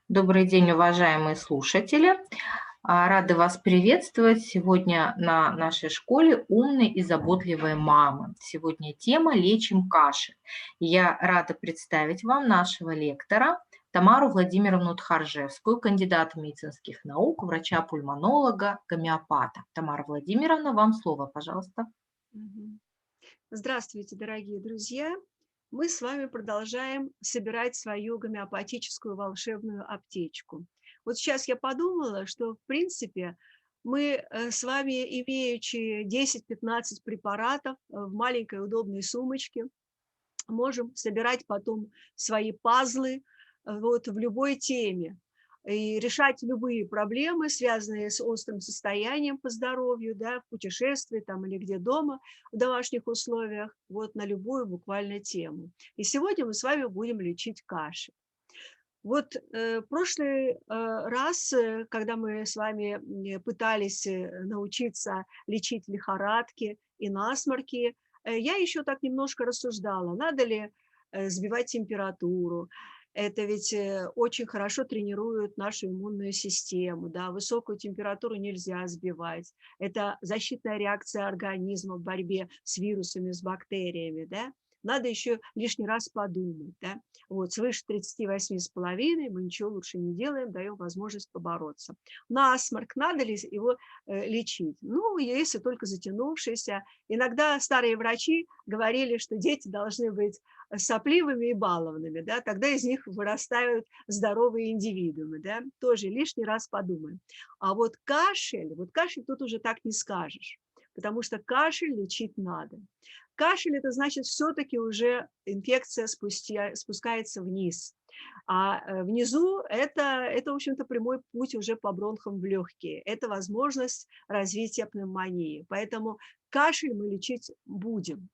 Добрый день, уважаемые слушатели. Рады вас приветствовать сегодня на нашей школе «Умные и заботливые мамы». Сегодня тема «Лечим кашель». И я рада представить вам нашего лектора Тамару Владимировну Тхаржевскую, кандидата медицинских наук, врача-пульмонолога, гомеопата. Тамара Владимировна, вам слово, пожалуйста. Мгм. Здравствуйте, дорогие друзья! Мы с вами продолжаем собирать свою гомеопатическую волшебную аптечку. Вот сейчас я подумала, что, в принципе, мы с вами, имеючи 10-15 препаратов в маленькой удобной сумочке, можем собирать потом свои пазлы вот, в любой теме и решать любые проблемы, связанные с острым состоянием по здоровью, да, в путешествии там, или где дома, в домашних условиях, вот, на любую буквально тему. И сегодня мы с вами будем лечить кашель. Вот прошлый раз, когда мы с вами пытались научиться лечить лихорадки и насморки, я еще так немножко рассуждала, надо ли сбивать температуру. Это ведь очень хорошо тренирует нашу иммунную систему. Да? Высокую температуру нельзя сбивать. Это защитная реакция организма в борьбе с вирусами, с бактериями. Да? Надо еще лишний раз подумать. Да? Вот, свыше 38,5 мы ничего лучше не делаем, даем возможность побороться. Насморк, надо ли его лечить? Ну, если только затянувшийся. Иногда старые врачи говорили, что дети должны быть сопливыми и балованными, да, тогда из них вырастают здоровые индивидуумы, да, тоже лишний раз подумаем. А вот кашель тут уже так не скажешь, потому что кашель лечить надо. Кашель – это значит, все-таки уже инфекция спускается вниз. А внизу это, в общем-то, прямой путь уже по бронхам в легкие. Это возможность развития пневмонии. Поэтому кашель мы лечить будем.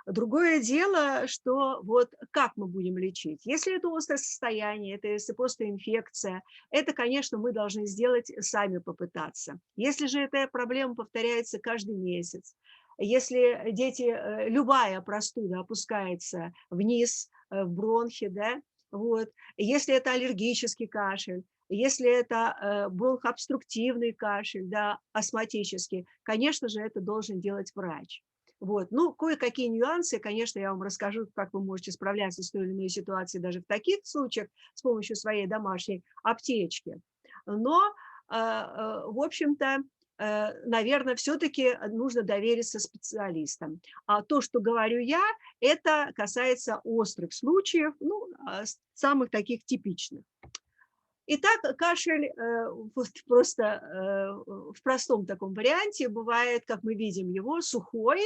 Другое дело, что вот как мы будем лечить. Если это острое состояние, это если просто инфекция, это, конечно, мы должны сделать, сами попытаться. Если же эта проблема повторяется каждый месяц, если любая простуда опускается вниз в бронхи, да, вот, если это аллергический кашель, если это бронхообструктивный кашель, да, астматический, конечно же, это должен делать врач. Вот. Ну, кое-какие нюансы, конечно, я вам расскажу, как вы можете справляться с той или иной ситуацией даже в таких случаях с помощью своей домашней аптечки. Но, в общем-то, наверное, все-таки нужно довериться специалистам. А то, что говорю я, это касается острых случаев, ну, самых таких типичных. Итак, кашель вот просто в простом таком варианте бывает, как мы видим его, сухой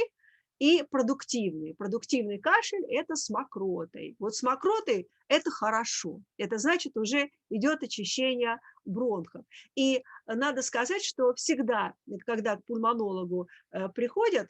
и продуктивный. Продуктивный кашель – это с мокротой. Вот с мокротой – это хорошо. Это значит, уже идет очищение бронхов. И надо сказать, что всегда, когда к пульмонологу приходят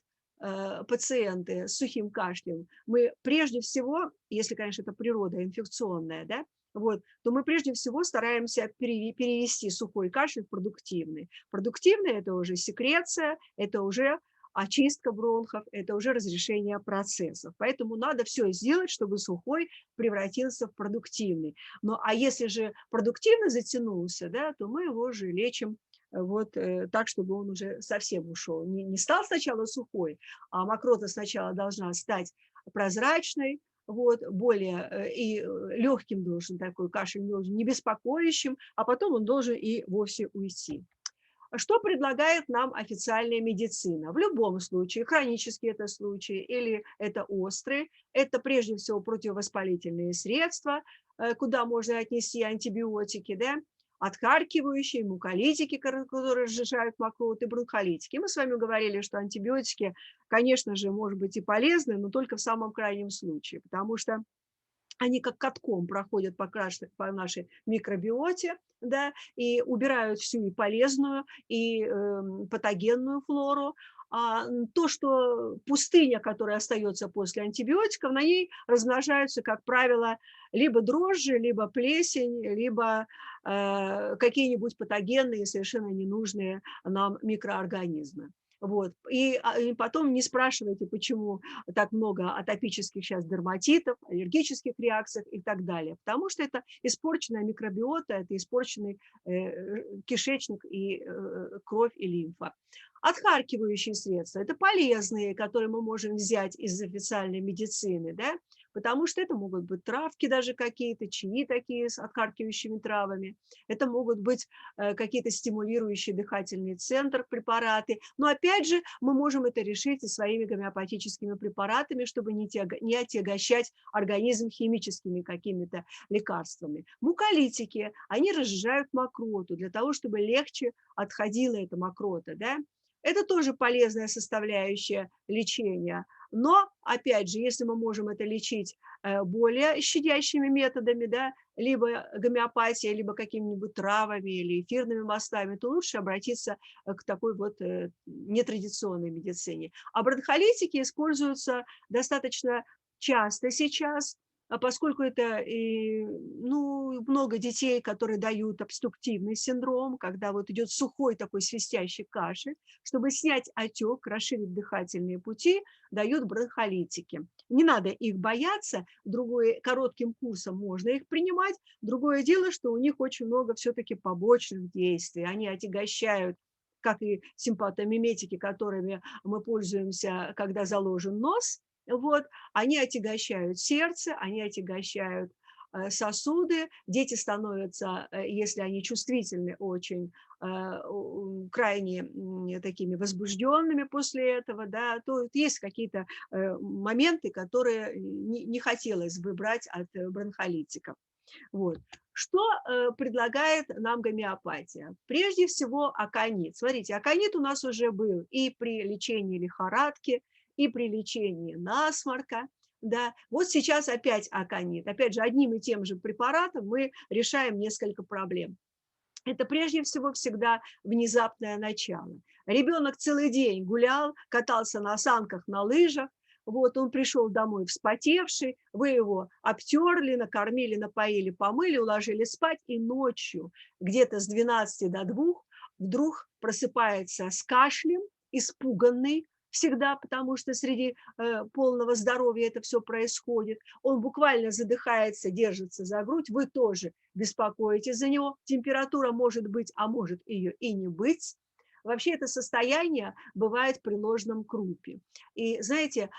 пациенты с сухим кашлем, мы прежде всего, если, конечно, это природа инфекционная, да, вот, то мы прежде всего стараемся перевести сухой кашель в продуктивный. Продуктивный – это уже секреция, это уже очистка бронхов, это уже разрешение процессов. Поэтому надо все сделать, чтобы сухой превратился в продуктивный. Ну, а если же продуктивно затянулся, да, то мы его уже лечим вот так, чтобы он уже совсем ушел. Не стал сначала сухой, а мокрота сначала должна стать прозрачной, вот, более легким должен такой кашель, должен не беспокоящим, а потом он должен и вовсе уйти. Что предлагает нам официальная медицина? В любом случае, хронический это случай или это острый, это прежде всего противовоспалительные средства, куда можно отнести антибиотики, да, отхаркивающие, муколитики, которые разжижают мокроты, бронхолитики. Мы с вами говорили, что антибиотики, конечно же, может быть и полезны, но только в самом крайнем случае, потому что они как катком проходят по нашей микробиоте, да, и убирают всю и полезную, и патогенную флору. А то, что пустыня, которая остается после антибиотиков, на ней размножаются, как правило, либо дрожжи, либо плесень, либо какие-нибудь патогенные, совершенно ненужные нам микроорганизмы. Вот. И потом не спрашивайте, почему так много атопических сейчас дерматитов, аллергических реакций и так далее. Потому что это испорченная микробиота, это испорченный кишечник и кровь и лимфа. Отхаркивающие средства – это полезные, которые мы можем взять из официальной медицины, да? Потому что это могут быть травки даже какие-то, чаи такие с отхаркивающими травами, это могут быть какие-то стимулирующие дыхательный центр препараты. Но опять же, мы можем это решить и своими гомеопатическими препаратами, чтобы не отягощать организм химическими какими-то лекарствами. Муколитики, они разжижают мокроту для того, чтобы легче отходила эта мокрота, да? Это тоже полезная составляющая лечения. Но, опять же, если мы можем это лечить более щадящими методами, да, либо гомеопатией, либо какими-нибудь травами или эфирными маслами, то лучше обратиться к такой вот нетрадиционной медицине. А бронхолитики используются достаточно часто сейчас, поскольку это ну, много детей, которые дают обструктивный синдром, когда вот идет сухой такой свистящий кашель, чтобы снять отек, расширить дыхательные пути, дают бронхолитики. Не надо их бояться, коротким курсом можно их принимать. Другое дело, что у них очень много все-таки побочных действий. Они отягощают, как и симпатомиметики, которыми мы пользуемся, когда заложен нос, вот, они отягощают сердце, они отягощают сосуды, дети становятся, если они чувствительны очень, крайне такими возбужденными после этого, да, то есть какие-то моменты, которые не хотелось бы брать от бронхолитиков. Вот. Что предлагает нам гомеопатия? Прежде всего аконит. Смотрите, аконит у нас уже был и при лечении лихорадки, и при лечении насморка. Да. Вот сейчас опять аконит. Опять же, одним и тем же препаратом мы решаем несколько проблем. Это прежде всего всегда внезапное начало. Ребенок целый день гулял, катался на санках, на лыжах, вот он пришел домой вспотевший, вы его обтерли, накормили, напоили, помыли, уложили спать, и ночью где-то с 12 до 2 вдруг просыпается с кашлем, испуганный, всегда, потому что среди полного здоровья это все происходит. Он буквально задыхается, держится за грудь, вы тоже беспокоитесь за него. Температура может быть, а может ее и не быть. Вообще это состояние бывает при ложном крупе. И знаете,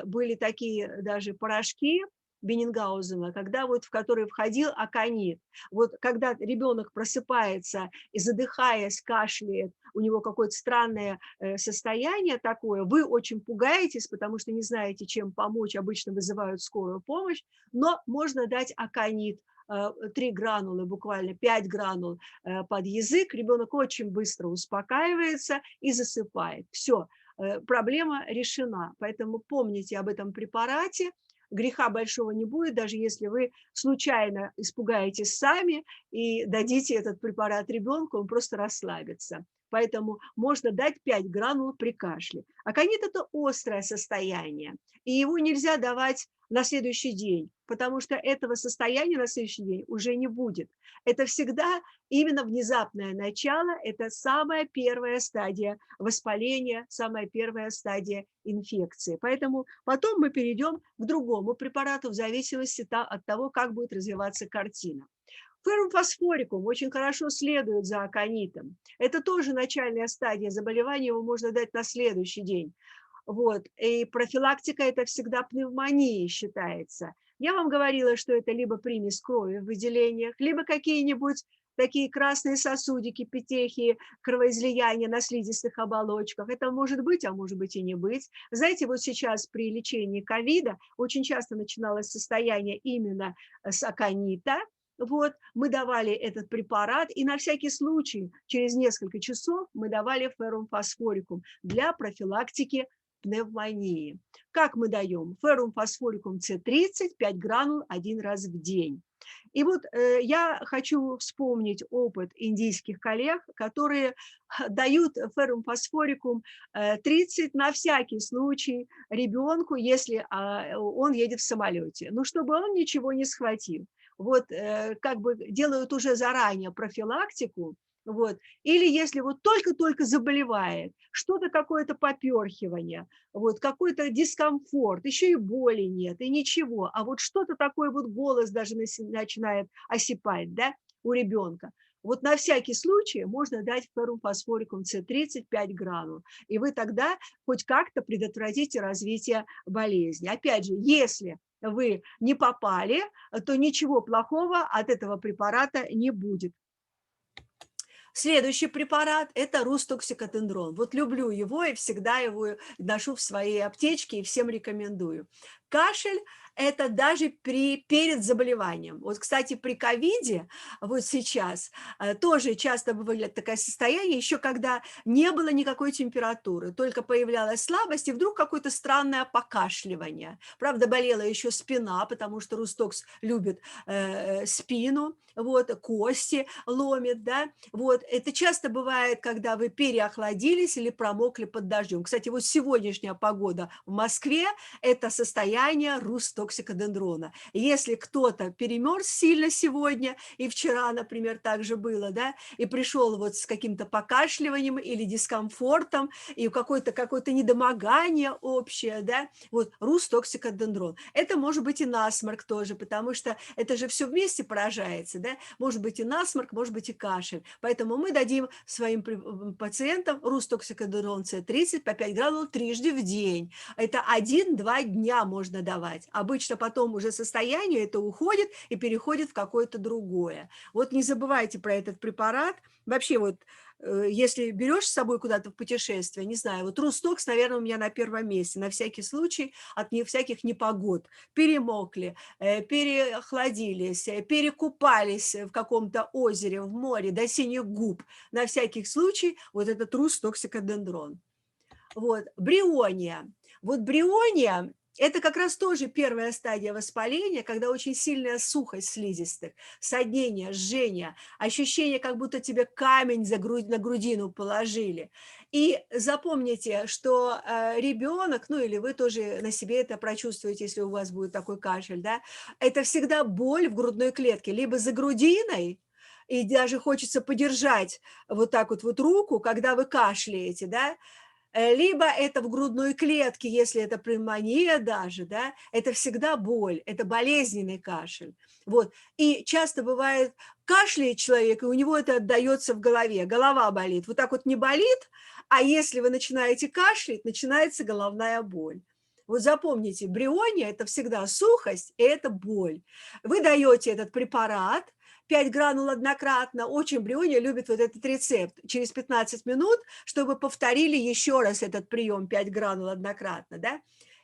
были такие даже порошки Беннингаузена, в который входил аконит. Вот когда ребенок просыпается и, задыхаясь, кашляет, у него какое-то странное состояние такое, вы очень пугаетесь, потому что не знаете, чем помочь, обычно вызывают скорую помощь, но можно дать аконит, 3 гранулы, буквально 5 гранул под язык, ребенок очень быстро успокаивается и засыпает. Все, проблема решена. Поэтому помните об этом препарате, греха большого не будет, даже если вы случайно испугаетесь сами и дадите этот препарат ребенку, он просто расслабится. Поэтому можно дать 5 гранул при кашле. Аконит – это острое состояние, и его нельзя давать на следующий день, потому что этого состояния на следующий день уже не будет. Это всегда именно внезапное начало, это самая первая стадия воспаления, самая первая стадия инфекции. Поэтому потом мы перейдем к другому препарату в зависимости от того, как будет развиваться картина. Феррум фосфорикум очень хорошо следует за аконитом. Это тоже начальная стадия заболевания, его можно дать на следующий день. Вот. И профилактика – это всегда пневмония считается. Я вам говорила, что это либо примесь крови в выделениях, либо какие-нибудь такие красные сосудики, петехии, кровоизлияния на слизистых оболочках. Это может быть, а может быть и не быть. Знаете, вот сейчас при лечении ковида очень часто начиналось состояние именно с аконита. Вот, мы давали этот препарат, и на всякий случай через несколько часов мы давали феррум фосфорикум для профилактики пневмонии. Как мы даем? Феррум фосфорикум С30, 5 гранул 1 раз в день. И вот я хочу вспомнить опыт индийских коллег, которые дают феррум фосфорикум 30 на всякий случай ребенку, если он едет в самолете, ну, чтобы он ничего не схватил. Вот как бы делают уже заранее профилактику, Вот. Или если вот только-только заболевает, что-то какое-то поперхивание, вот, какой-то дискомфорт, еще и боли нет, и ничего, а вот что-то такое, вот голос даже начинает осипать, да, у ребенка. Вот на всякий случай можно дать феррум-фосфорикум С30 5 гранул, и вы тогда хоть как-то предотвратите развитие болезни. Опять же, если вы не попали, то ничего плохого от этого препарата не будет. Следующий препарат – это рустоксикодендрон. Вот люблю его и всегда его ношу в своей аптечке и всем рекомендую. Кашель – это даже перед заболеванием. Вот, кстати, при ковиде, вот сейчас, тоже часто бывает такое состояние, еще когда не было никакой температуры, только появлялась слабость, и вдруг какое-то странное покашливание. Правда, болела еще спина, потому что рустокс любит спину, вот, кости ломит, да, вот, это часто бывает, когда вы переохладились или промокли под дождем. Кстати, вот сегодняшняя погода в Москве – это состояние рустоксикодендрона. Если кто-то перемерз сильно сегодня, и вчера, например, также было, да, и пришел вот с каким-то покашливанием или дискомфортом, и какое-то недомогание общее, да, вот, рустоксикодендрон. Это может быть и насморк тоже, потому что это же все вместе поражается, да, может быть и насморк, может быть и кашель. Поэтому мы дадим своим пациентам рустоксикодендрон С30 по 5 гранул трижды в день. Это 1-2 дня можно давать. Обычно потом уже состояние это уходит и переходит в какое-то другое. Вот не забывайте про этот препарат. Вообще вот если берешь с собой куда-то в путешествие, не знаю, вот Рустокс, наверное, у меня на первом месте, на всякий случай от всяких непогод. Перемокли, переохладились, перекупались в каком-то озере, в море до синих губ. На всякий случай вот этот рустоксикодендрон. Вот, бриония. Вот бриония – это как раз тоже первая стадия воспаления, когда очень сильная сухость слизистых, соднение, жжение, ощущение, как будто тебе камень на грудину положили. И запомните, что ребенок, ну или вы тоже на себе это прочувствуете, если у вас будет такой кашель, да, это всегда боль в грудной клетке, либо за грудиной, и даже хочется подержать вот так вот руку, когда вы кашляете, да, либо это в грудной клетке, если это пневмония даже, да, это всегда боль, это болезненный кашель. Вот. И часто бывает, кашляет человек, и у него это отдается в голове, голова болит. Вот так вот не болит, а если вы начинаете кашлять, начинается головная боль. Вот запомните, бриония – это всегда сухость, и это боль. Вы даете этот препарат, 5 гранул однократно, очень бриония любит вот этот рецепт. Через 15 минут, чтобы повторили еще раз этот прием 5 гранул однократно, да?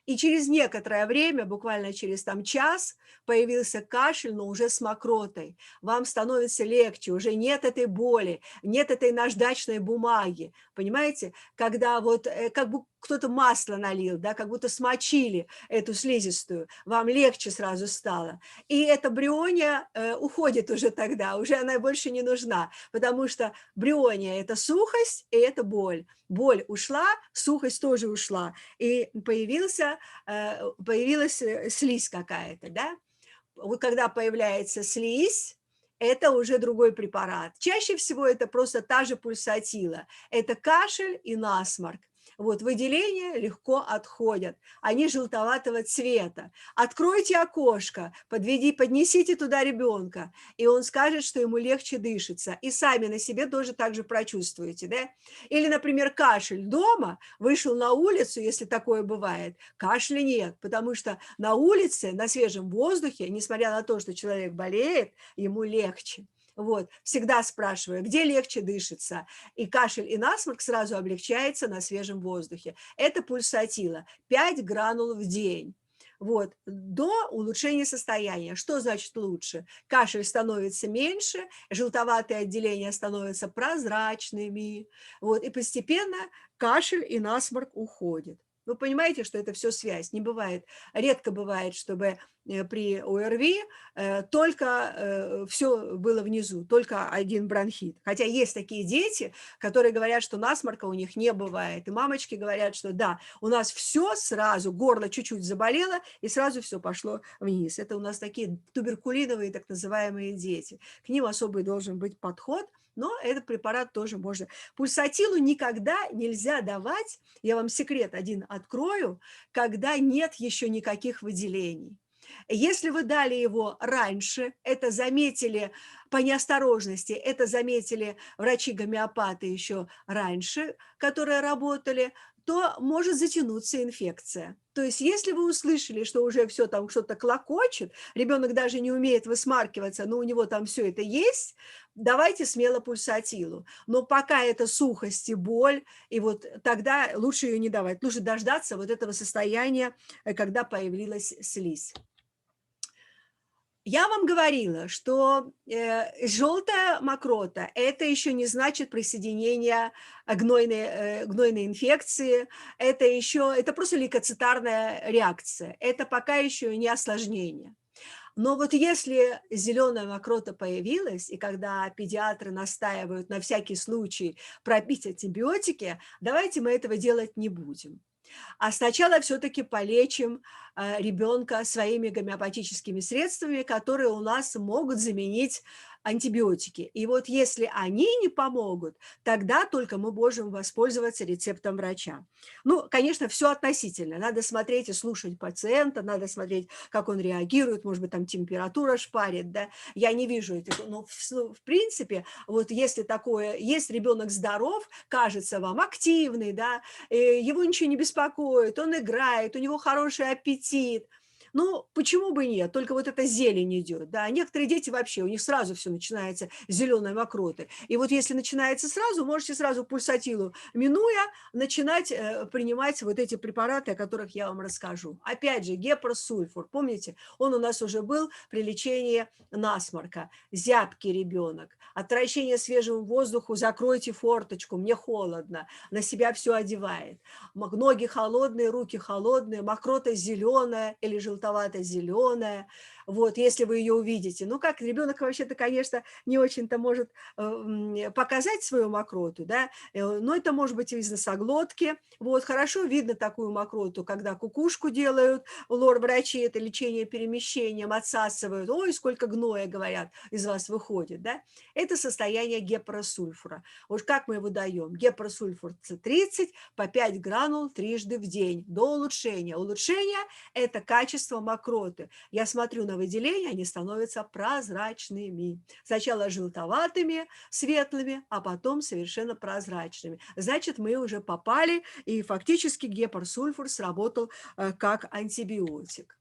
И через некоторое время, буквально через там час, появился кашель, но уже с мокротой. Вам становится легче, уже нет этой боли, нет этой наждачной бумаги. Понимаете? Когда вот как бы кто-то масло налил, да, как будто смочили эту слизистую, вам легче сразу стало. И эта бриония уходит уже тогда, уже она больше не нужна, потому что бриония – это сухость и это боль. Боль ушла, сухость тоже ушла, и появилась слизь какая-то, да? Вот когда появляется слизь, это уже другой препарат. Чаще всего это просто та же пульсатила. Это кашель и насморк. Вот, выделения легко отходят, они желтоватого цвета. Откройте окошко, поднесите туда ребенка, и он скажет, что ему легче дышится. И сами на себе тоже так же прочувствуете. Да? Или, например, кашель дома, вышел на улицу, если такое бывает, кашля нет, потому что на улице, на свежем воздухе, несмотря на то, что человек болеет, ему легче. Вот, всегда спрашиваю, где легче дышится. И кашель, и насморк сразу облегчается на свежем воздухе. Это пульсатила, 5 гранул в день. Вот, до улучшения состояния. Что значит лучше? Кашель становится меньше, желтоватые отделения становятся прозрачными. Вот, и постепенно кашель и насморк уходят. Вы понимаете, что это все связь. Не бывает, редко бывает, чтобы при ОРВИ только все было внизу, только один бронхит. Хотя есть такие дети, которые говорят, что насморка у них не бывает. И мамочки говорят, что да, у нас все сразу, горло чуть-чуть заболело, и сразу все пошло вниз. Это у нас такие туберкулиновые так называемые дети. К ним особый должен быть подход, но этот препарат тоже можно. Пульсатилу никогда нельзя давать, я вам секрет один открою, когда нет еще никаких выделений. Если вы дали его раньше, это заметили по неосторожности, это заметили врачи-гомеопаты еще раньше, которые работали, то может затянуться инфекция. То есть если вы услышали, что уже все там что-то клокочет, ребенок даже не умеет высмаркиваться, но у него там все это есть, давайте смело пульсатилу. Но пока это сухость и боль, и вот тогда лучше ее не давать. Лучше дождаться вот этого состояния, когда появилась слизь. Я вам говорила, что желтая мокрота – это еще не значит присоединение гнойной инфекции, это просто лейкоцитарная реакция, это пока еще не осложнение. Но вот если зеленая мокрота появилась, и когда педиатры настаивают на всякий случай пропить антибиотики, давайте мы этого делать не будем. А сначала все-таки полечим ребенка своими гомеопатическими средствами, которые у нас могут заменить антибиотики. И вот если они не помогут, тогда только мы можем воспользоваться рецептом врача. Ну, конечно, все относительно. Надо смотреть и слушать пациента, надо смотреть, как он реагирует, может быть, там температура шпарит, да. Я не вижу этого. Но в принципе, вот если такое, есть ребенок здоров, кажется вам активный, да, его ничего не беспокоит, он играет, у него хороший аппетит. Ну, почему бы нет? Только вот эта зелень идет. Да? Некоторые дети вообще, у них сразу все начинается с зеленой мокроты. И вот если начинается сразу, можете сразу пульсатилу минуя начинать принимать вот эти препараты, о которых я вам расскажу. Опять же, гепросульфур, помните, он у нас уже был при лечении насморка. Зябкий ребенок, отвращение свежему воздуху, закройте форточку, мне холодно, на себя все одевает. Ноги холодные, руки холодные, мокрота зеленая или желтовато-зеленая. Вот, если вы ее увидите. Ну, как ребенок вообще-то, конечно, не очень-то может показать свою мокроту, да, но это может быть из носоглотки. Вот, хорошо видно такую мокроту, когда кукушку делают, лор-врачи, это лечение перемещением, отсасывают. Ой, сколько гноя, говорят, из вас выходит, да. Это состояние гепросульфура. Вот как мы его даем? Гепросульфур С30 по 5 гранул трижды в день до улучшения. Улучшение – это качество мокроты. Я смотрю на выделения, они становятся прозрачными. Сначала желтоватыми, светлыми, а потом совершенно прозрачными. Значит, мы уже попали, и фактически гепросульфур сработал как антибиотик.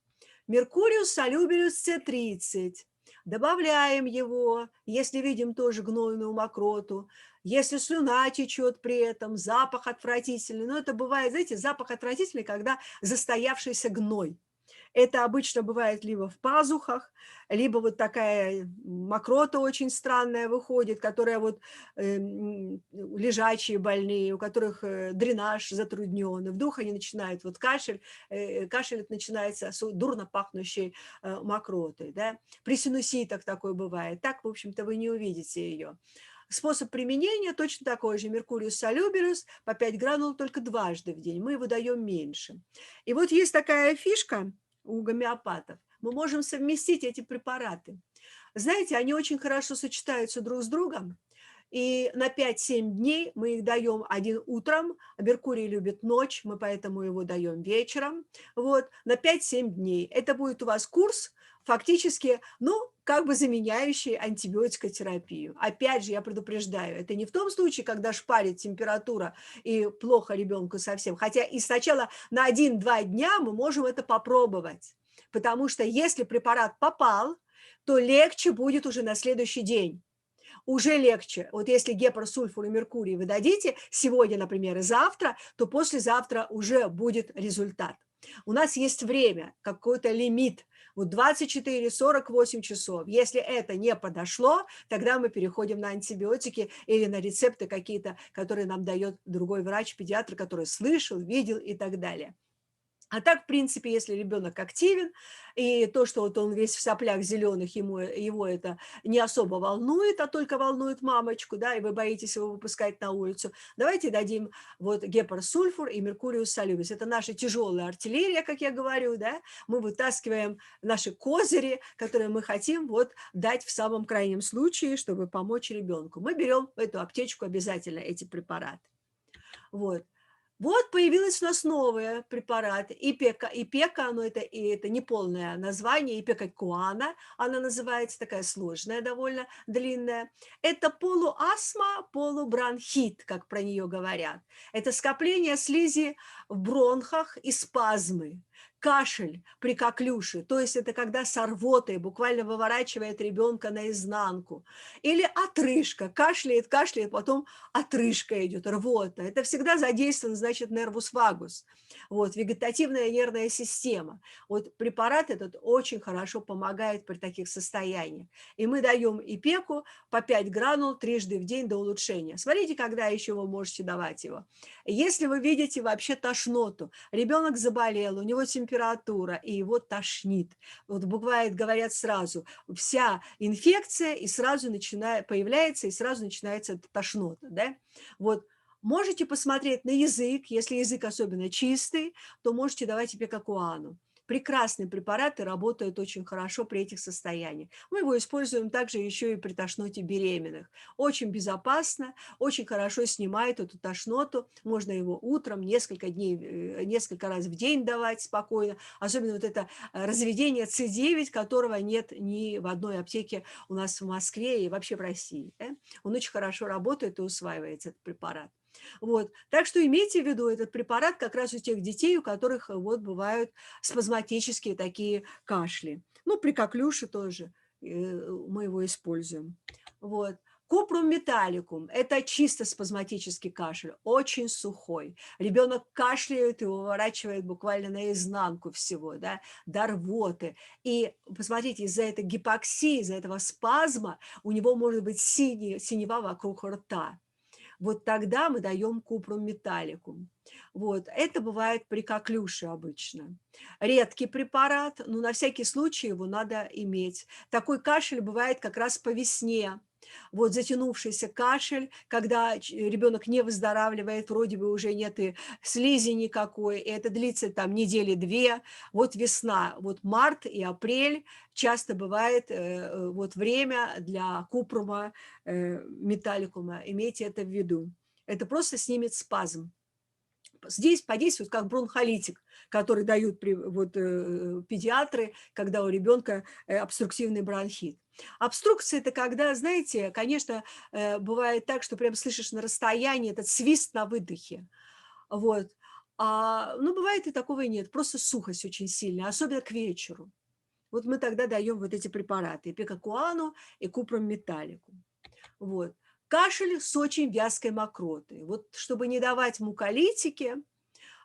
Меркуриус солюбилюс С30. Добавляем его, если видим тоже гнойную мокроту, если слюна течет при этом, запах отвратительный. Но это бывает, знаете, запах отвратительный, когда застоявшийся гной. Это обычно бывает либо в пазухах, либо вот такая мокрота очень странная выходит, которая вот лежачие больные, у которых дренаж затруднен, и вдруг они начинают вот кашель начинается с дурно пахнущей мокротой. Да? При синуситах такое бывает. Так, в общем-то, вы не увидите ее. Способ применения точно такой же. Меркуриус солюбилюс по 5 гранул только дважды в день. Мы его даем меньше. И вот есть такая фишка у гомеопатов. Мы можем совместить эти препараты. Знаете, они очень хорошо сочетаются друг с другом. И на 5-7 дней мы их даем один утром. Меркурий любит ночь, мы поэтому его даем вечером. Вот, на 5-7 дней. Это будет у вас курс, фактически, ну, как бы заменяющий антибиотикотерапию. Опять же, я предупреждаю, это не в том случае, когда шпарит температура и плохо ребенку совсем. Хотя и сначала на 1-2 дня мы можем это попробовать. Потому что если препарат попал, то легче будет уже на следующий день. Уже легче. Вот если гепросульфур и меркурий вы дадите сегодня, например, и завтра, то послезавтра уже будет результат. У нас есть время, какой-то лимит, вот 24-48 часов. Если это не подошло, тогда мы переходим на антибиотики или на рецепты какие-то, которые нам дает другой врач, педиатр, который слышал, видел и так далее. А так, в принципе, если ребенок активен, и то, что вот он весь в соплях зеленых, его это не особо волнует, а только волнует мамочку, да, и вы боитесь его выпускать на улицу, давайте дадим вот гепарсульфур и меркуриус солюбис. Это наша тяжелая артиллерия, как я говорю, да, мы вытаскиваем наши козыри, которые мы хотим вот дать в самом крайнем случае, чтобы помочь ребенку. Мы берем в эту аптечку обязательно эти препараты. Вот. Вот появилась у нас новый препарат Ипека. Ипека, оно это не полное название, Ипекакуана, она называется, такая сложная, довольно длинная. Это полуастма, полубронхит, как про нее говорят. Это скопление слизи в бронхах и спазмы. Кашель при коклюше, то есть это когда с рвотой буквально выворачивает ребенка наизнанку. Или отрыжка, кашляет, кашляет, потом отрыжка идет, рвота. Это всегда задействован, значит, нервус вагус, вот, вегетативная нервная система. Вот препарат этот очень хорошо помогает при таких состояниях. И мы даем ипеку по 5 гранул трижды в день до улучшения. Смотрите, когда еще вы можете давать его. Если вы видите вообще тошноту, ребенок заболел, у него температура, и его тошнит. Вот бывает, говорят сразу, вся инфекция, и сразу появляется, и сразу начинается эта тошнота, да? Вот можете посмотреть на язык, если язык особенно чистый, то можете давать ипекакуану. Прекрасные препараты, работают очень хорошо при этих состояниях. Мы его используем также еще и при тошноте беременных. Очень безопасно, очень хорошо снимает эту тошноту. Можно его утром несколько дней, несколько раз в день давать спокойно. Особенно вот это разведение С9, которого нет ни в одной аптеке у нас в Москве и вообще в России. Да? Он очень хорошо работает и усваивается, этот препарат. Вот. Так что имейте в виду, этот препарат как раз у тех детей, у которых вот бывают спазматические такие кашли. Ну, при коклюше тоже мы его используем. Вот. Купрум металликум – это чисто спазматический кашель, очень сухой. Ребенок кашляет и выворачивает буквально наизнанку всего, да, до рвоты. И посмотрите, из-за этой гипоксии, из-за этого спазма у него может быть синева вокруг рта. Вот тогда мы даем купрум металликум. Вот. Это бывает при коклюше обычно. Редкий препарат, но на всякий случай его надо иметь. Такой кашель бывает как раз по весне. Вот затянувшийся кашель, когда ребенок не выздоравливает, вроде бы уже нет и слизи никакой, и это длится там недели две. Вот весна, вот март и апрель часто бывает вот время для купрума металликума. Имейте это в виду. Это просто снимет спазм. Здесь подействует как бронхолитик, который дают педиатры, когда у ребенка обструктивный бронхит. Обструкция – это когда, знаете, конечно, бывает так, что прям слышишь на расстоянии этот свист на выдохе. Вот. Но бывает и такого и нет, просто сухость очень сильная, особенно к вечеру. Вот мы тогда даем вот эти препараты, ипекакуану и купрум металликум. Вот. Кашель с очень вязкой мокротой. Вот чтобы не давать муколитики,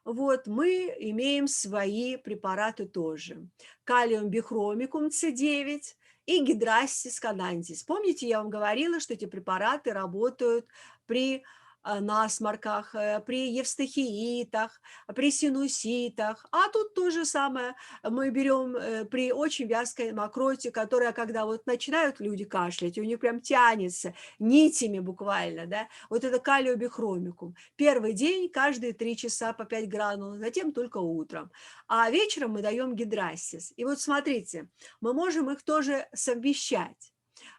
вот мы имеем свои препараты тоже. Калиум бихромикум С9 и гидрастис канандис. Помните, я вам говорила, что эти препараты работают при насморках, при евстахиитах, при синуситах. А тут то же самое мы берем при очень вязкой мокроте, которая, когда вот начинают люди кашлять, у них прям тянется нитями буквально, да, вот это калиобихромикум. Первый день, каждые 3 часа по 5 гранул, затем только утром. А вечером мы даем гидрастис. И вот смотрите, мы можем их тоже совмещать.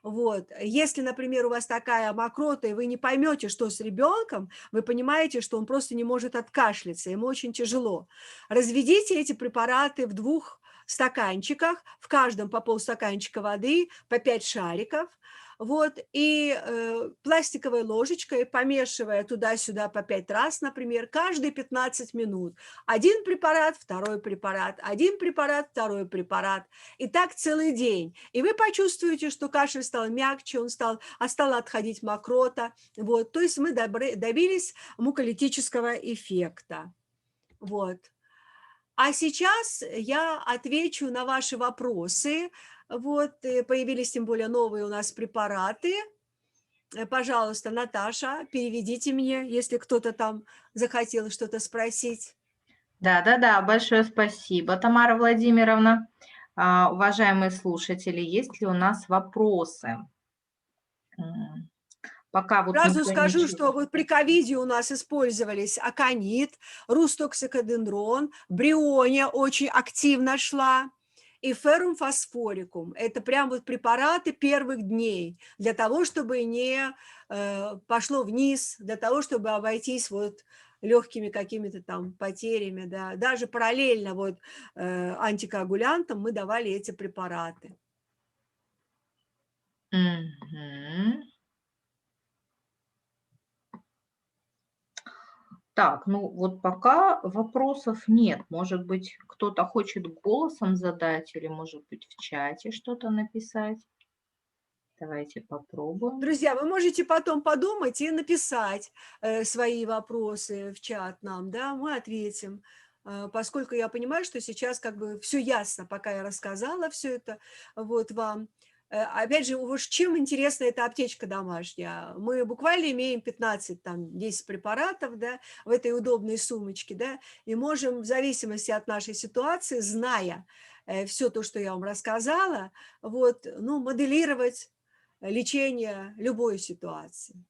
Вот. Если, например, у вас такая мокрота, и вы не поймете, что с ребенком, вы понимаете, что он просто не может откашляться, ему очень тяжело. Разведите эти препараты в 2 стаканчиках, в каждом по полстаканчика воды, по 5 шариков, вот, и пластиковой ложечкой, помешивая туда-сюда по 5 раз, например, каждые 15 минут. Один препарат, второй препарат, один препарат, второй препарат. И так целый день. И вы почувствуете, что кашель стал мягче, стала отходить мокрота. Вот. То есть мы добились муколитического эффекта. Вот. А сейчас я отвечу на ваши вопросы. Вот, появились тем более новые у нас препараты. Пожалуйста, Наташа, переведите мне, если кто-то там захотел что-то спросить. Да-да-да, большое спасибо, Тамара Владимировна. Уважаемые слушатели, есть ли у нас вопросы? М, Пока вот Сразу никто скажу, ничего. что вот при ковиде у нас использовались аконит, рустоксикодендрон, бриония очень активно шла, и феррум фосфорикум. Это прям вот препараты первых дней для того, чтобы не пошло вниз, для того, чтобы обойтись вот легкими какими-то там потерями. Да. Даже параллельно вот антикоагулянтам мы давали эти препараты. Мгм. Так, ну вот пока вопросов нет. Может быть, кто-то хочет голосом задать или, может быть, в чате что-то написать. Давайте попробуем. Друзья, вы можете потом подумать и написать свои вопросы в чат нам, да, мы ответим. Поскольку я понимаю, что сейчас как бы все ясно, пока я рассказала все это вот вам. Опять же, уж чем интересна эта аптечка домашняя? Мы буквально имеем 15, там, 10 препаратов, да, в этой удобной сумочке, да, и можем в зависимости от нашей ситуации, зная все то, что я вам рассказала, вот, ну, моделировать лечения любой ситуации.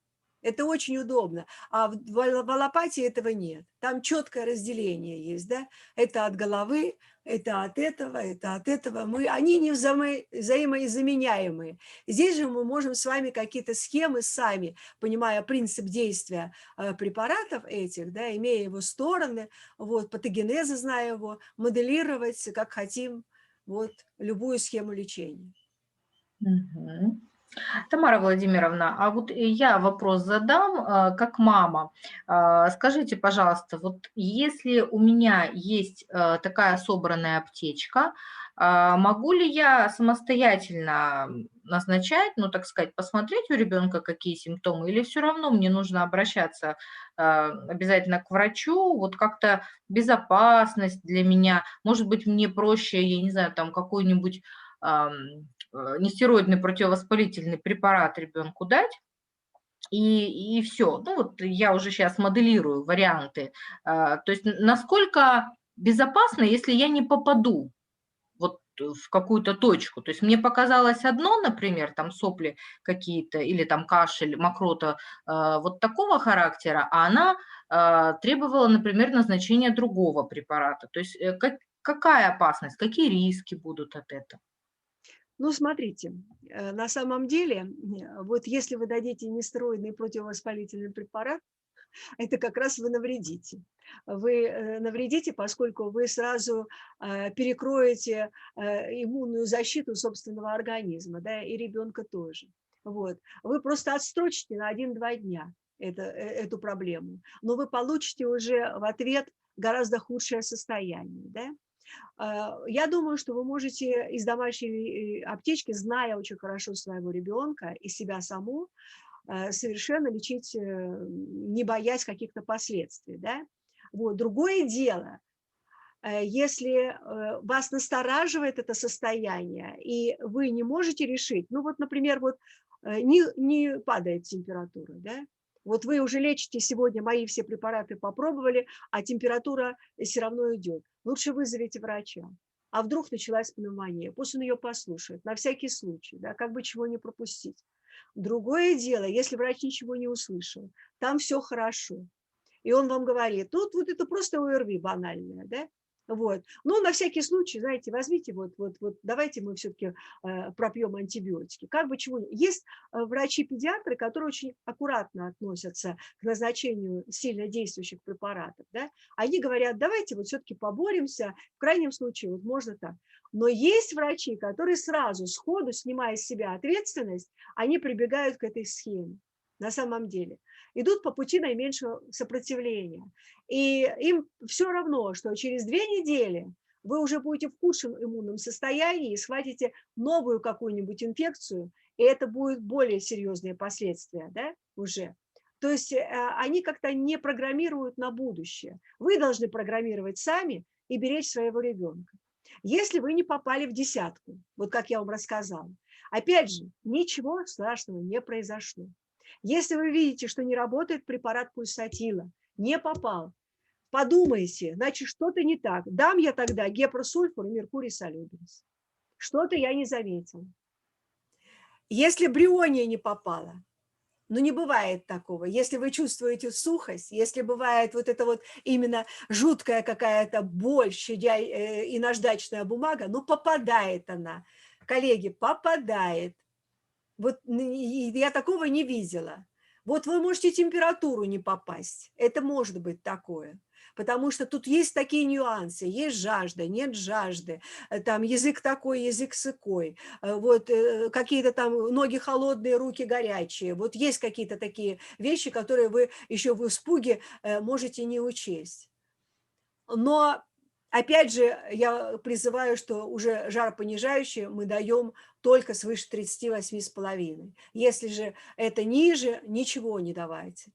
Это очень удобно. А в аллопатии этого нет. Там четкое разделение есть, да? Это от головы, это от этого, это от этого. Они не взаимозаменяемые. Здесь же мы можем с вами какие-то схемы сами, понимая принцип действия препаратов этих, да, имея его стороны, вот, патогенезы, зная его, моделировать, как хотим, вот, любую схему лечения. Мгм. Тамара Владимировна, а вот я вопрос задам, как мама. Скажите, пожалуйста, вот если у меня есть такая собранная аптечка, могу ли я самостоятельно назначать, ну, так сказать, посмотреть у ребенка, какие симптомы, или все равно мне нужно обращаться обязательно к врачу, вот как-то безопасность для меня, может быть, мне проще, я не знаю, там какой-нибудь нестероидный противовоспалительный препарат ребенку дать, и все. Ну, вот я уже сейчас моделирую варианты. То есть насколько безопасно, если я не попаду вот в какую-то точку. То есть мне показалось одно, например, там сопли какие-то или там кашель, мокрота вот такого характера, а она требовала, например, назначения другого препарата. То есть какая опасность, какие риски будут от этого? Ну, смотрите, на самом деле, вот если вы дадите нестероидный противовоспалительный препарат, это как раз вы навредите. Вы навредите, поскольку вы сразу перекроете иммунную защиту собственного организма, да, и ребенка тоже. Вот. Вы просто отстрочите на 1-2 дня эту проблему, но вы получите уже в ответ гораздо худшее состояние. Да? Я думаю, что вы можете из домашней аптечки, зная очень хорошо своего ребенка и себя саму, совершенно лечить, не боясь каких-то последствий. Да? Вот. Другое дело, если вас настораживает это состояние, и вы не можете решить, ну вот, например, вот не падает температура, да? Вот вы уже лечите сегодня, мои все препараты попробовали, а температура все равно идет. Лучше вызовите врача. А вдруг началась пневмония? Пусть он ее послушает, на всякий случай, да, как бы чего не пропустить. Другое дело, если врач ничего не услышал, там все хорошо. И он вам говорит, тут вот это просто ОРВИ банальное, да? Вот. Но на всякий случай, знаете, возьмите, вот давайте мы все-таки пропьем антибиотики. Как бы чего. Есть врачи-педиатры, которые очень аккуратно относятся к назначению сильно действующих препаратов. Да? Они говорят, давайте вот все-таки поборемся, в крайнем случае вот можно так. Но есть врачи, которые сразу, сходу, снимая с себя ответственность, они прибегают к этой схеме на самом деле. Идут по пути наименьшего сопротивления. И им все равно, что через 2 недели вы уже будете в худшем иммунном состоянии и схватите новую какую-нибудь инфекцию, и это будут более серьезные последствия, да, уже. То есть они как-то не программируют на будущее. Вы должны программировать сами и беречь своего ребенка. Если вы не попали в десятку, вот как я вам рассказала, опять же, ничего страшного не произошло. Если вы видите, что не работает препарат пульсатила, не попал, подумайте, значит, что-то не так. Дам я тогда гепросульфур и меркурий солюбилис. Что-то я не заметила. Если бриония не попала, но не бывает такого. Если вы чувствуете сухость, если бывает вот это вот именно жуткая какая-то боль, и наждачная бумага, ну попадает она. Коллеги, попадает. Вот я такого не видела. Вот вы можете температуру не попасть. Это может быть такое. Потому что тут есть такие нюансы. Есть жажда, нет жажды. Там язык такой, язык сыкой. Вот какие-то там ноги холодные, руки горячие. Вот есть какие-то такие вещи, которые вы еще в испуге можете не учесть. Но опять же, я призываю, что уже жаропонижающее мы даем только свыше 38,5. Если же это ниже, ничего не давайте.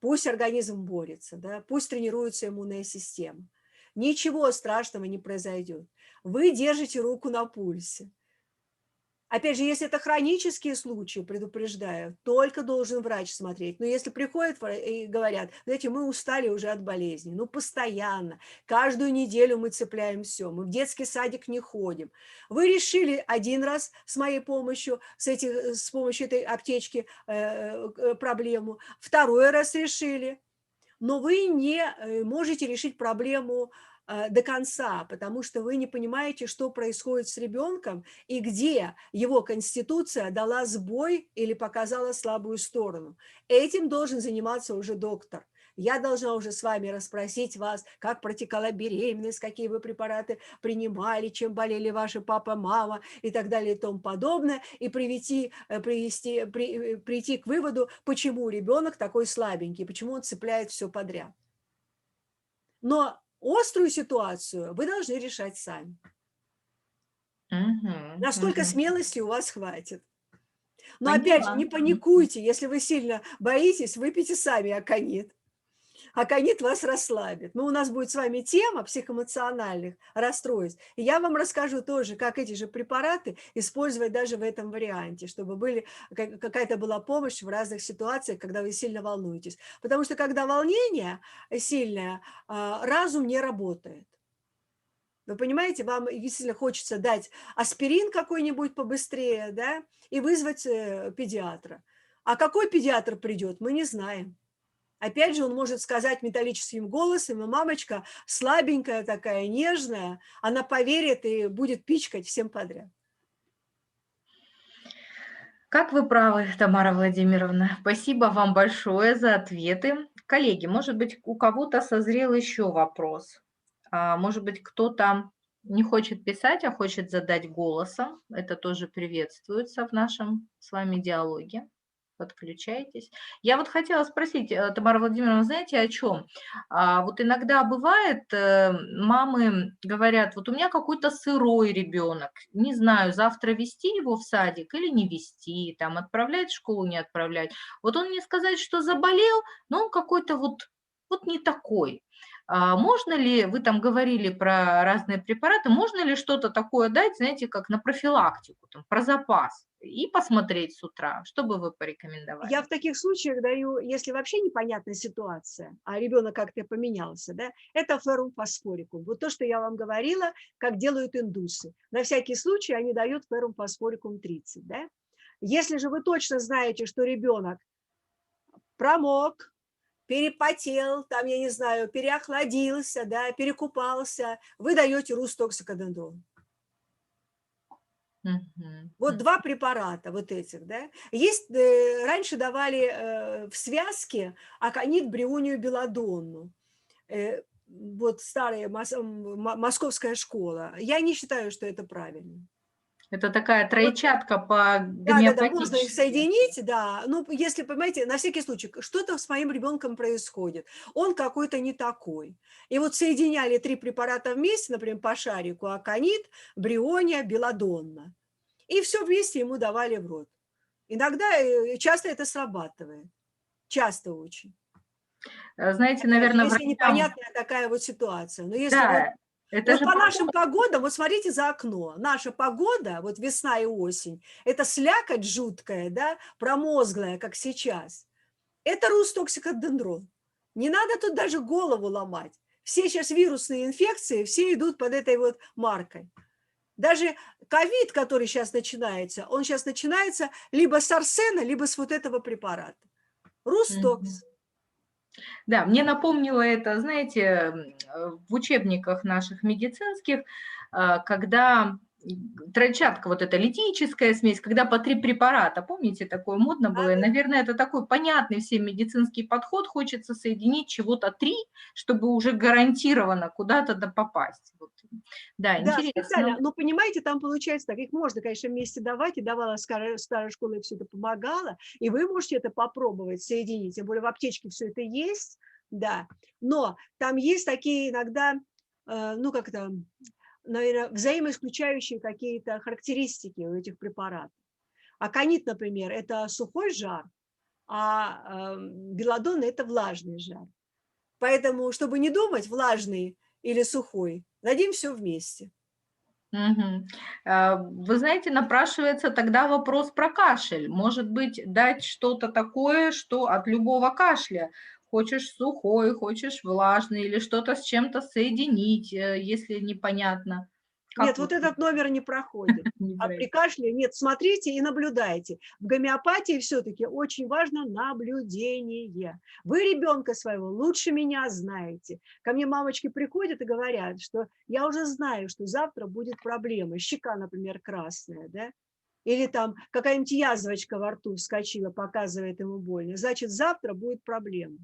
Пусть организм борется, да? Пусть тренируется иммунная система. Ничего страшного не произойдет. Вы держите руку на пульсе. Опять же, если это хронические случаи, предупреждаю, только должен врач смотреть. Но если приходят и говорят, знаете, мы устали уже от болезни, ну постоянно, каждую неделю мы цепляем все, мы в детский садик не ходим. Вы решили один раз с моей помощью, с помощью этой аптечки проблему, второй раз решили, но вы не можете решить проблему до конца, потому что вы не понимаете, что происходит с ребенком и где его конституция дала сбой или показала слабую сторону. Этим должен заниматься уже доктор. Я должна уже с вами расспросить вас, как протекала беременность, какие вы препараты принимали, чем болели ваши папа, мама и так далее и тому подобное, и прийти к выводу, почему ребенок такой слабенький, почему он цепляет все подряд. Но острую ситуацию вы должны решать сами. Насколько смелости у вас хватит. Но опять же, не паникуйте, если вы сильно боитесь, выпейте сами аконит. Аконит вас расслабит. Но у нас будет с вами тема психоэмоциональных расстройств. И я вам расскажу тоже, как эти же препараты использовать даже в этом варианте, чтобы какая-то была помощь в разных ситуациях, когда вы сильно волнуетесь. Потому что когда волнение сильное, разум не работает. Вы понимаете, вам действительно хочется дать аспирин какой-нибудь побыстрее, да, и вызвать педиатра. А какой педиатр придет, мы не знаем. Опять же, он может сказать металлическим голосом, и мамочка слабенькая такая, нежная, она поверит и будет пичкать всем подряд. Как вы правы, Тамара Владимировна. Спасибо вам большое за ответы. Коллеги, может быть, у кого-то созрел еще вопрос. Может быть, кто-то не хочет писать, а хочет задать голосом. Это тоже приветствуется в нашем с вами диалоге. Подключайтесь. Я вот хотела спросить, Тамара Владимировна, знаете, о чем? Вот иногда бывает, мамы говорят, вот у меня какой-то сырой ребенок, не знаю, завтра вести его в садик или не вести, там отправлять в школу, не отправлять. Вот он мне сказать, что заболел, но он какой-то вот не такой. Можно ли, вы там говорили про разные препараты, можно ли что-то такое дать, знаете, как на профилактику, там, про запас, и посмотреть с утра? Что бы вы порекомендовали? Я в таких случаях даю, если вообще непонятная ситуация, а ребенок как-то поменялся, да, это феррум фосфорикум. Вот то, что я вам говорила, как делают индусы. На всякий случай они дают феррум фосфорикум 30. Да? Если же вы точно знаете, что ребенок промок, перепотел, там, я не знаю, переохладился, да, перекупался, вы даете рустоксикодендрон. Вот два препарата вот этих, да. Есть, раньше давали в связке аконит, брионию, белладонну. Вот старая московская школа. Я не считаю, что это правильно. Это такая троечатка по Да, можно их гомеопатически. соединить, да. Ну, если, понимаете, на всякий случай, что-то с моим ребенком происходит, он какой-то не такой. И вот соединяли 3 препарата вместе, например, по шарику: аконит, бриония, белладонна. И все вместе ему давали в рот. Иногда, часто это срабатывает. Часто очень. Знаете, Опять же, наверное, если врачам... непонятная такая вот ситуация. Но если Да, это вот же по нашим погодам, вот смотрите за окно. Наша погода, вот весна и осень, это слякоть жуткая, да, промозглая, как сейчас. Это рустоксикодендрон. Не надо тут даже голову ломать. Все сейчас вирусные инфекции, все идут под этой вот маркой. Даже ковид, который сейчас начинается, он сейчас начинается либо с арсена, либо с вот этого препарата. Мгм. Рустокс. Да, мне напомнило это, знаете, в учебниках наших медицинских, когда троечатка, вот эта литийческая смесь, когда по 3 препарата, помните, такое модно было? И, наверное, это такой понятный всем медицинский подход, хочется соединить чего-то 3, чтобы уже гарантированно куда-то попасть. Вот. Да, Да, специально. интересно. Но понимаете, там получается так, их можно, конечно, вместе давать, и давала старая школа, и все это помогала, и вы можете это попробовать соединить, тем более в аптечке все это есть, да. Но там есть такие иногда, ну как это, наверное, взаимоисключающие какие-то характеристики у этих препаратов. Аконит, например, это сухой жар, а белладонна – это влажный жар. Поэтому, чтобы не думать, влажный или сухой, дадим все вместе. Мгм. Вы знаете, напрашивается тогда вопрос про кашель. Может быть, дать что-то такое, что от любого кашля. Хочешь сухой, хочешь влажный, или что-то с чем-то соединить, если непонятно. Нет, Как вы вот этот номер не проходит. не А при брать? кашле нет, смотрите и наблюдайте. В гомеопатии все-таки очень важно наблюдение. Вы ребенка своего лучше меня знаете. Ко мне мамочки приходят и говорят, что я уже знаю, что завтра будет проблема. Щека, например, красная, да? Или там какая-нибудь язвочка во рту вскочила, показывает ему больно. Значит, завтра будет проблема.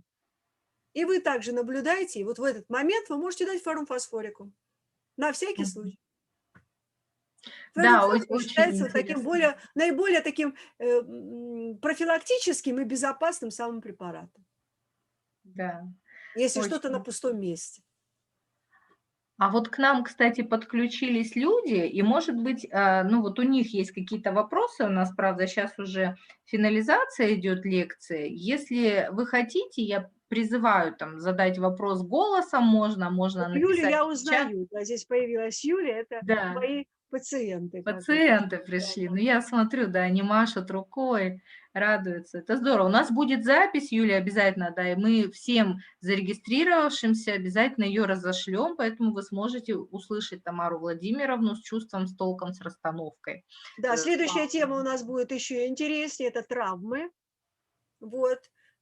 И вы также наблюдаете, и вот в этот момент вы можете дать фосфорику. На всякий Мгм. случай. Да, Ферромфосфор очень считается вот таким интересно. наиболее таким профилактическим и безопасным самым препаратом, Да, если что-то на очень. пустом месте. А вот к нам, кстати, подключились люди, и, может быть, ну вот у них есть какие-то вопросы. У нас, правда, сейчас уже финализация идет лекции. Если вы хотите, я призываю там задать вопрос голосом, можно Вот Юлю написать я в чат. узнаю. Да, здесь появилась Юля, это Да. мои пациенты. Как это. Пациенты пришли. Ну, я смотрю, да, они машут рукой, радуются. Это здорово. У нас будет запись, Юлия, обязательно, да, и мы всем зарегистрировавшимся обязательно ее разошлем, поэтому вы сможете услышать Тамару Владимировну с чувством, с толком, с расстановкой. Да, следующая тема у Классно. нас будет еще интереснее, это травмы. Вот.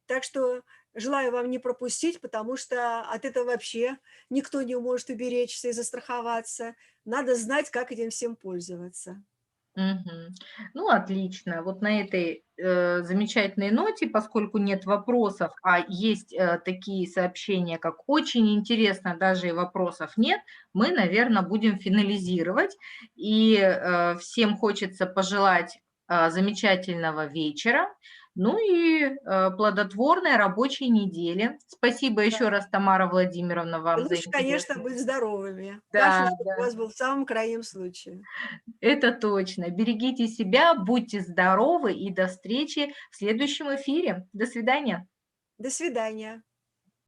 Так что желаю вам не пропустить, потому что от этого вообще никто не может уберечься и застраховаться. Надо знать, как этим всем пользоваться. Мгм. Ну, отлично. Вот на этой замечательной ноте, поскольку нет вопросов, а есть такие сообщения, как очень интересно, даже и вопросов нет, мы, наверное, будем финализировать. И всем хочется пожелать замечательного вечера, ну и плодотворной рабочей недели. Спасибо еще раз, Тамара Владимировна, И вам за лучше, конечно, интересный. быть здоровыми. Кашель, Да, чтобы у да. вас был в самом крайнем случае. Это точно. Берегите себя, будьте здоровы и до встречи в следующем эфире. До свидания. До свидания.